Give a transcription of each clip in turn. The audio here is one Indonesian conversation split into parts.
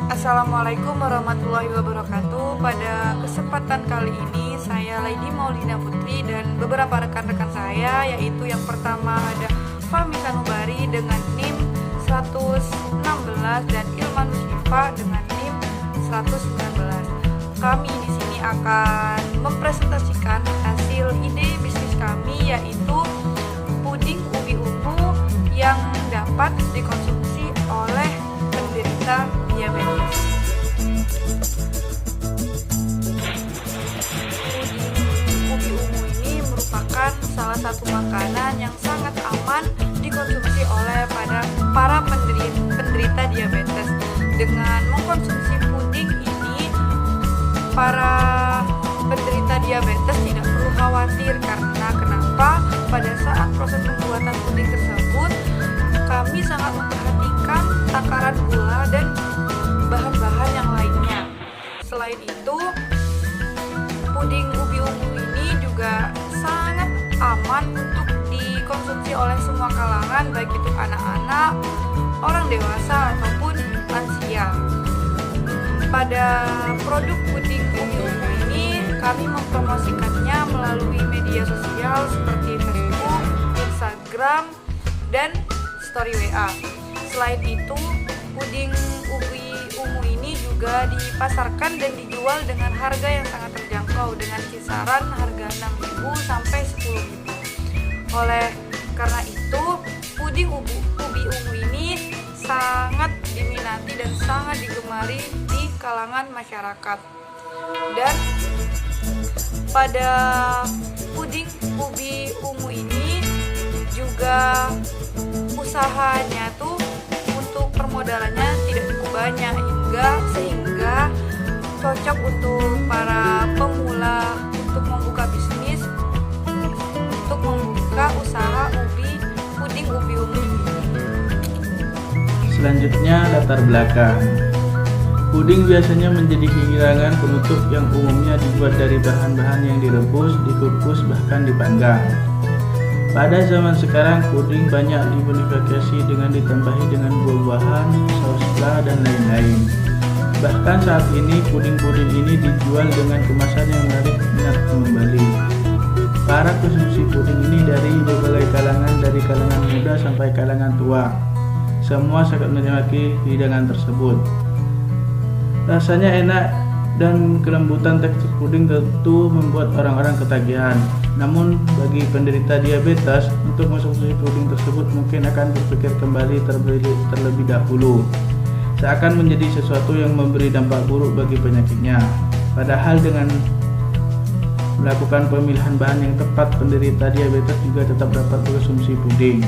Assalamualaikum warahmatullahi wabarakatuh. Pada kesempatan kali ini saya Lady Maulina Putri dan beberapa rekan-rekan saya, yaitu yang pertama ada Fahmi Sanubari dengan NIM 116 dan Ilman Musyifa dengan NIM 119. Kami di sini akan mempresentasikan hasil ide bisnis kami, yaitu puding ubi ungu yang dapat dikonsumsi oleh penderita diabetes. Puding ubi ungu ini merupakan salah satu makanan yang sangat aman dikonsumsi oleh para penderita diabetes. Dengan mengkonsumsi puding ini, para penderita diabetes tidak perlu khawatir. Karena kenapa? Pada saat proses pembuatan puding tersebut, kami sangat memperhatikan takaran gula dan bahan-bahan yang lainnya. Selain itu, puding ubi ungu ini juga sangat aman untuk dikonsumsi oleh semua kalangan, baik itu anak-anak, orang dewasa, ataupun lansia. Pada produk puding ubi ungu ini, kami mempromosikannya melalui media sosial seperti Facebook, Instagram, dan story WA. Selain itu, puding ubi ungu ini juga dipasarkan dan dijual dengan harga yang sangat terjangkau, dengan kisaran harga 6.000 sampai 10.000. Oleh karena itu, puding ubi ungu ini sangat diminati dan sangat digemari di kalangan masyarakat. Dan pada puding ubi ungu ini juga usahanya tuh untuk permodalannya tidak cukup banyak, sehingga cocok untuk para pemula untuk membuka bisnis, untuk membuka usaha puding ubi ungu ini. Selanjutnya, latar belakang. Puding biasanya menjadi hidangan penutup yang umumnya dibuat dari bahan-bahan yang direbus, dikukus, bahkan dipanggang. Pada zaman sekarang, puding banyak dimodifikasi dengan ditambahi dengan buah-buahan, saus bla, dan lain-lain. Bahkan saat ini, puding-puding ini dijual dengan kemasan yang menarik minat pembeli. Para konsumsi puding ini dari berbagai kalangan, dari kalangan muda sampai kalangan tua. Semua sangat menikmati hidangan tersebut. Rasanya enak dan kelembutan tekstur puding tentu membuat orang-orang ketagihan. Namun bagi penderita diabetes, untuk mengonsumsi puding tersebut mungkin akan berpikir kembali terlebih dahulu, seakan menjadi sesuatu yang memberi dampak buruk bagi penyakitnya. Padahal dengan melakukan pemilihan bahan yang tepat, penderita diabetes juga tetap dapat mengonsumsi puding.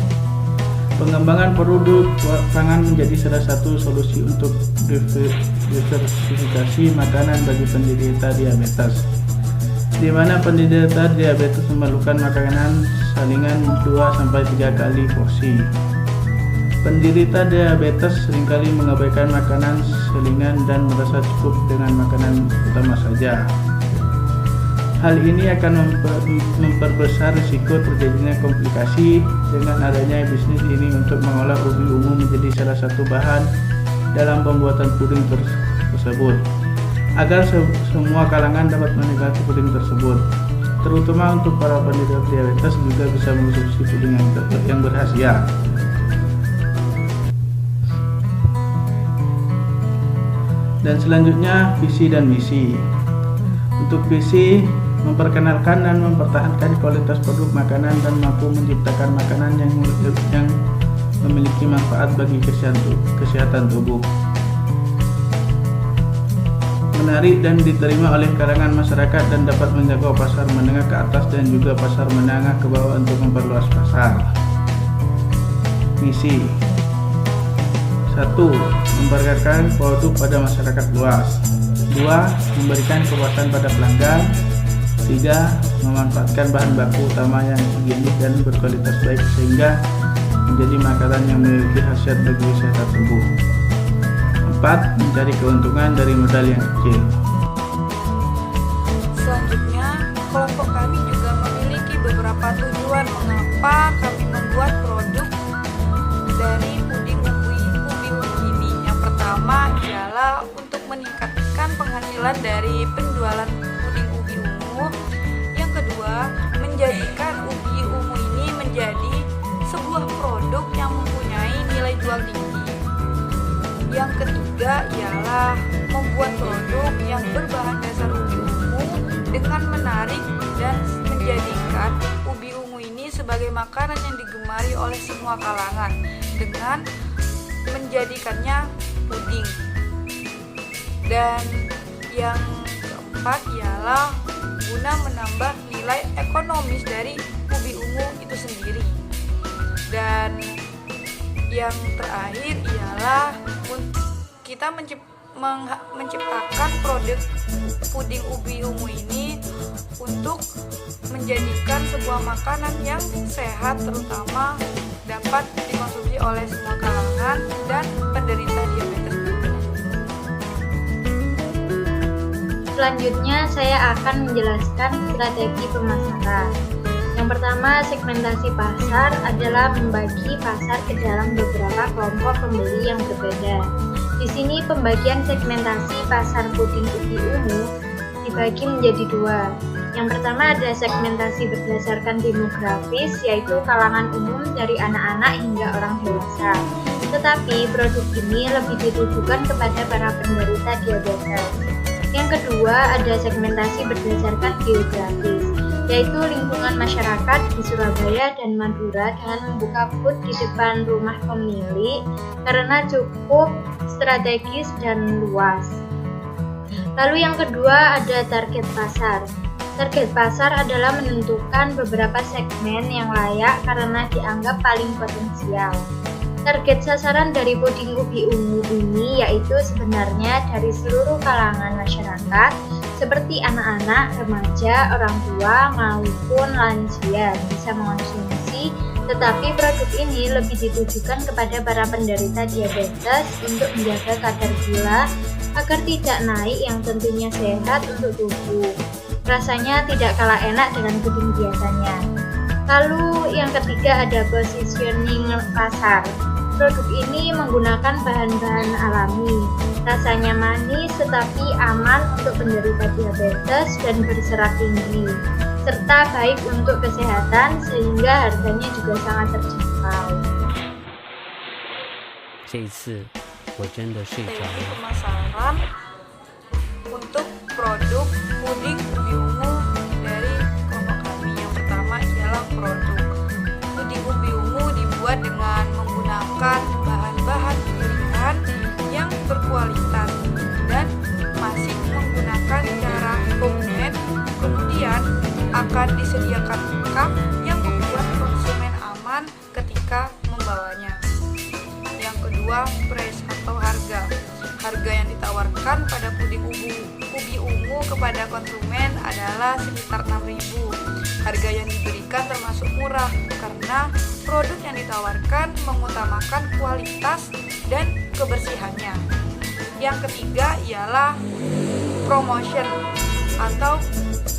Pengembangan produk pangan menjadi salah satu solusi untuk diversifikasi makanan bagi penderita diabetes, di mana penderita diabetes memerlukan makanan salingan 2-3 kali porsi. Penderita diabetes seringkali mengabaikan makanan selingan dan merasa cukup dengan makanan utama saja. Hal ini akan memperbesar risiko terjadinya komplikasi. Dengan adanya bisnis ini untuk mengolah ubi ungu menjadi salah satu bahan dalam pembuatan puding tersebut, agar semua kalangan dapat menikmati puding tersebut, terutama untuk para penderita diabetes juga bisa mengonsumsi puding yang berkhasiat. Dan selanjutnya, visi dan misi. Untuk visi, memperkenalkan dan mempertahankan kualitas produk makanan dan mampu menciptakan makanan yang memiliki manfaat bagi kesehatan tubuh, menarik dan diterima oleh kalangan masyarakat dan dapat menjangkau pasar menengah ke atas dan juga pasar menengah ke bawah untuk memperluas pasar. Misi 1. Memperkenalkan produk pada masyarakat luas. 2. Memberikan kepuasan pada pelanggan. 3. Memanfaatkan bahan baku utama yang higienis dan berkualitas baik sehingga menjadi makanan yang memiliki khasiat bagi kesehatan tubuh. 4. Mencari keuntungan dari modal yang kecil. Selanjutnya, kelompok kami juga memiliki beberapa tujuan mengapa kami membuat produk dari puding ubi ungu ini. Yang pertama ialah adalah untuk meningkatkan penghasilan dari penjualan puding ubi ungu. Yang kedua, menjadikan ubi ungu ini menjadi sebuah produk yang mempunyai nilai jual tinggi. Yang ketiga ialah membuat produk yang berbahan dasar ubi ungu dengan menarik dan menjadikan ubi ungu ini sebagai makanan yang digemari oleh semua kalangan dengan menjadikannya puding. Dan yang keempat ialah guna menambah nilai ekonomis dari ubi ungu itu sendiri. Dan yang terakhir ialah kita menciptakan produk puding ubi ungu ini untuk menjadikan sebuah makanan yang sehat, terutama dapat dikonsumsi oleh semua kalangan dan penderita diabetes. Selanjutnya saya akan menjelaskan strategi pemasaran. Yang pertama, segmentasi pasar adalah membagi pasar ke dalam beberapa kelompok pembeli yang berbeda. Di sini pembagian segmentasi pasar puding ubi ungu dibagi menjadi dua. Yang pertama ada segmentasi berdasarkan demografis, yaitu kalangan umum dari anak-anak hingga orang dewasa. Tetapi produk ini lebih ditujukan kepada para penderita diabetes. Yang kedua ada segmentasi berdasarkan geografis, yaitu lingkungan masyarakat di Surabaya dan Madura dengan membuka booth di depan rumah pemilik karena cukup strategis dan luas. Lalu yang kedua ada target pasar. Target pasar adalah menentukan beberapa segmen yang layak karena dianggap paling potensial. Target sasaran dari puding ubi ungu ini yaitu sebenarnya dari seluruh kalangan masyarakat seperti anak-anak, remaja, orang tua maupun lansia bisa mengonsumsi, tetapi produk ini lebih ditujukan kepada para penderita diabetes untuk menjaga kadar gula agar tidak naik yang tentunya sehat untuk tubuh. Rasanya tidak kalah enak dengan puding biasanya. Lalu yang ketiga ada positioning pasar. Produk ini menggunakan bahan-bahan alami, rasanya manis tetapi aman untuk penderita diabetes dan berserat tinggi, serta baik untuk kesehatan sehingga harganya juga sangat terjangkau. 这一次我真的睡着 Strategi 了。 pemasaran untuk produk puding ubi ungu dari kelompok kami. Yang pertama ialah produk puding ubi ungu dibuat dengan menggunakan bahan-bahan pilihan yang berkualitas dan masih menggunakan cara homemade. Kemudian akan disediakan cup yang membuat konsumen aman ketika membawanya. Yang kedua, price atau harga. Harga yang ditawarkan pada puding ubi ungu kepada konsumen adalah sekitar 6.000. Harga yang diberikan termasuk murah karena produk yang ditawarkan mengutamakan kualitas dan kebersihannya. Yang ketiga ialah promotion atau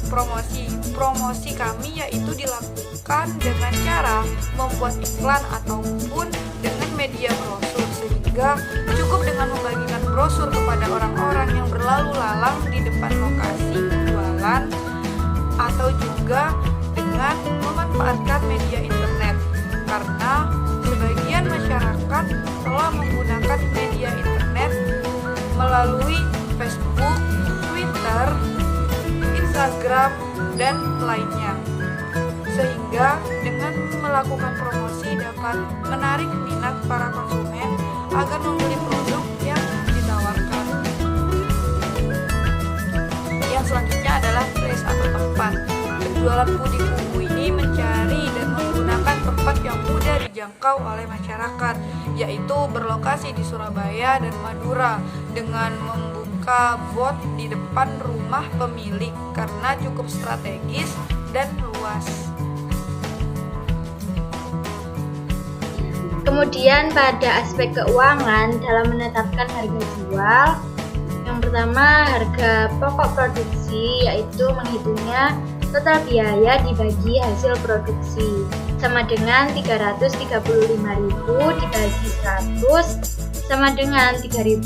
promosi. Promosi kami yaitu dilakukan dengan cara membuat iklan ataupun dengan media brosur, sehingga cukup dengan membagikan brosur kepada orang-orang yang berlalu lalang di depan lokasi jualan, atau juga dengan memanfaatkan media internet, karena sebagian masyarakat telah menggunakan media internet melalui Facebook, Twitter, Instagram, dan lainnya, sehingga dengan melakukan promosi dapat menarik minat para konsumen agar membeli produk yang ditawarkan. Yang selanjutnya adalah place atau tempat. Penjualan puding ungu ini mencari dan menggunakan tempat yang mudah dijangkau oleh masyarakat, yaitu berlokasi di Surabaya dan Madura dengan membuka booth di depan rumah pemilik karena cukup strategis dan luas. Kemudian pada aspek keuangan dalam menetapkan harga jual, yang pertama harga pokok produksi, yaitu menghitungnya total biaya dibagi hasil produksi sama dengan 335.000 dibagi 100 sama dengan 3.350.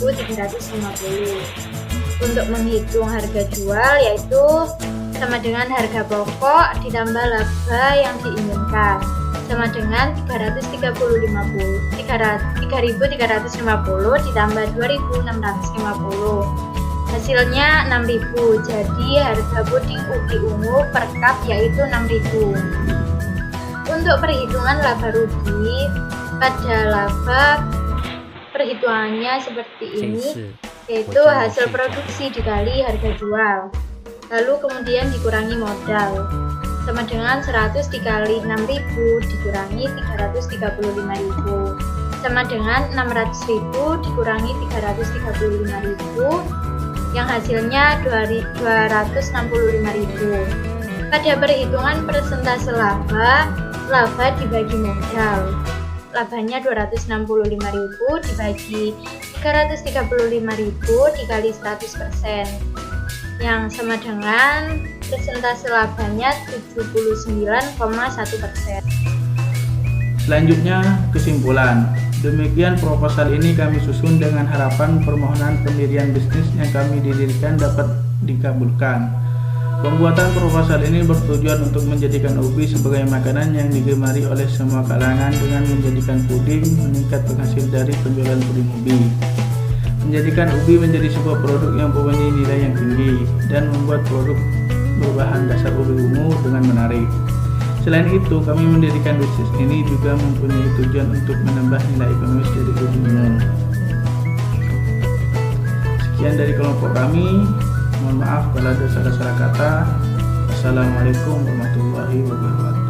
Untuk menghitung harga jual yaitu sama dengan harga pokok ditambah laba yang diinginkan, sama dengan 3.350 ditambah 2.650. Hasilnya 6.000. Jadi harga puding ubi ungu per cup yaitu 6.000. Untuk perhitungan laba rugi, pada laba perhitungannya seperti 这 ini, 次 yaitu hasil produksi dikali harga jual, lalu kemudian dikurangi modal, sama dengan 100 dikali 6.000 dikurangi 335.000, sama dengan 600.000 dikurangi 335.000, yang hasilnya 265.000. Pada perhitungan persentase laba dibagi modal, labanya 265.000 dibagi 335.000 dikali 100%, yang sama dengan persentase labanya 79,1%. Selanjutnya, kesimpulan. Demikian proposal ini kami susun dengan harapan permohonan pendirian bisnis yang kami dirikan dapat dikabulkan. Pembuatan proposal ini bertujuan untuk menjadikan ubi sebagai makanan yang digemari oleh semua kalangan dengan menjadikan puding meningkat penghasil dari penjualan puding ubi, menjadikan ubi menjadi sebuah produk yang mempunyai nilai yang tinggi, dan membuat produk berbahan dasar ubi ungu dengan menarik. Selain itu, kami mendirikan bisnis ini juga mempunyai tujuan untuk menambah nilai ekonomis dari ubi ungu. Sekian dari kelompok kami. Mohon maaf kalau ada salah-salah kata. Assalamualaikum warahmatullahi wabarakatuh.